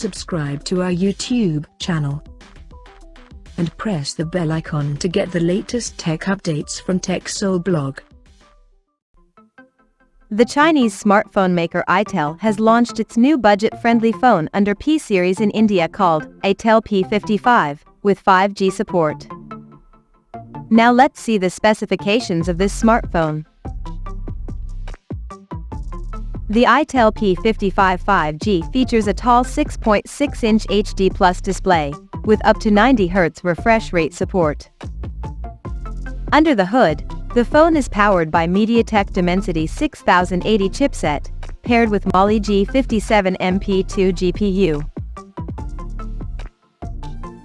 subscribe to our YouTube channel and press the bell icon to get the latest tech updates from TechSole Blog. The Chinese smartphone maker Itel has launched its new budget-friendly phone under P series in India called Itel P55, with 5G support. Now let's see the specifications of this smartphone. The Itel P55 5G features a tall 6.6-inch HD Plus display, with up to 90 Hz refresh rate support. Under the hood, the phone is powered by MediaTek Dimensity 6080 chipset, paired with Mali G57 MP2 GPU.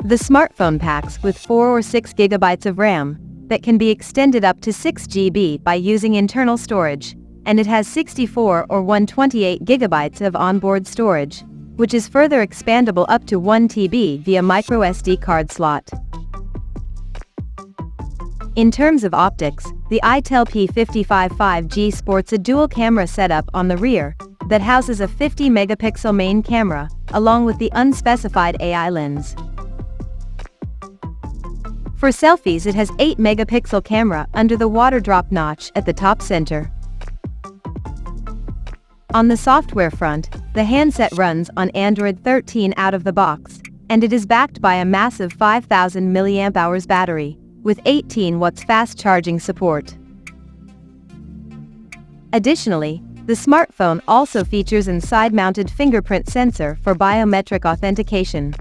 The smartphone packs with 4 or 6 GB of RAM, that can be extended up to 6 GB by using internal storage, and it has 64 or 128 GB of onboard storage, which is further expandable up to 1 TB via microSD card slot. In terms of optics, the Itel P55 5G sports a dual camera setup on the rear, that houses a 50-megapixel main camera, along with the unspecified AI lens. For selfies, it has 8-megapixel camera under the water drop notch at the top center. On the software front, the handset runs on Android 13 out of the box, and it is backed by a massive 5000 mAh battery, with 18 watts fast charging support. Additionally, the smartphone also features a side-mounted fingerprint sensor for biometric authentication.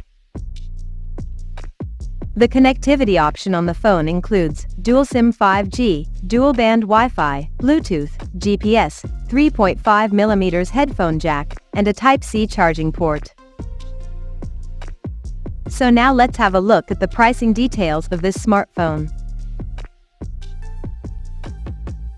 The connectivity option on the phone includes dual SIM 5G, dual-band Wi-Fi, Bluetooth, GPS, 3.5mm headphone jack, and a Type-C charging port. So now let's have a look at the pricing details of this smartphone.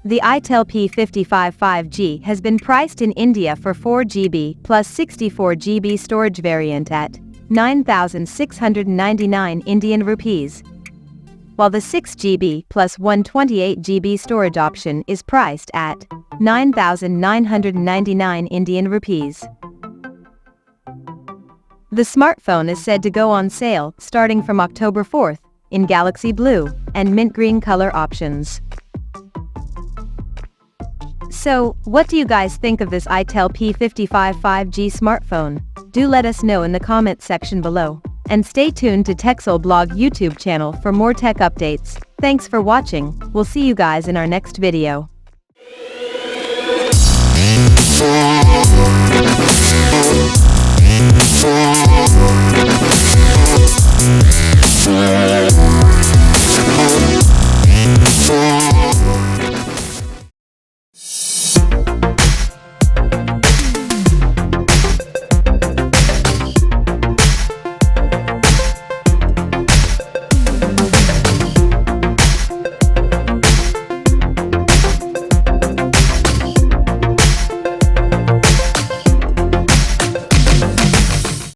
The Itel P55 5G has been priced in India for 4GB plus 64GB storage variant at 9,699 Indian rupees, while the 6GB plus 128GB storage option is priced at 9,999 Indian rupees. The smartphone is said to go on sale starting from October 4th in Galaxy Blue and Mint Green color options. So, what do you guys think of this Itel P55 5G smartphone? Do let us know in the comment section below. And stay tuned to TechSole Blog YouTube channel for more tech updates. Thanks for watching. We'll see you guys in our next video.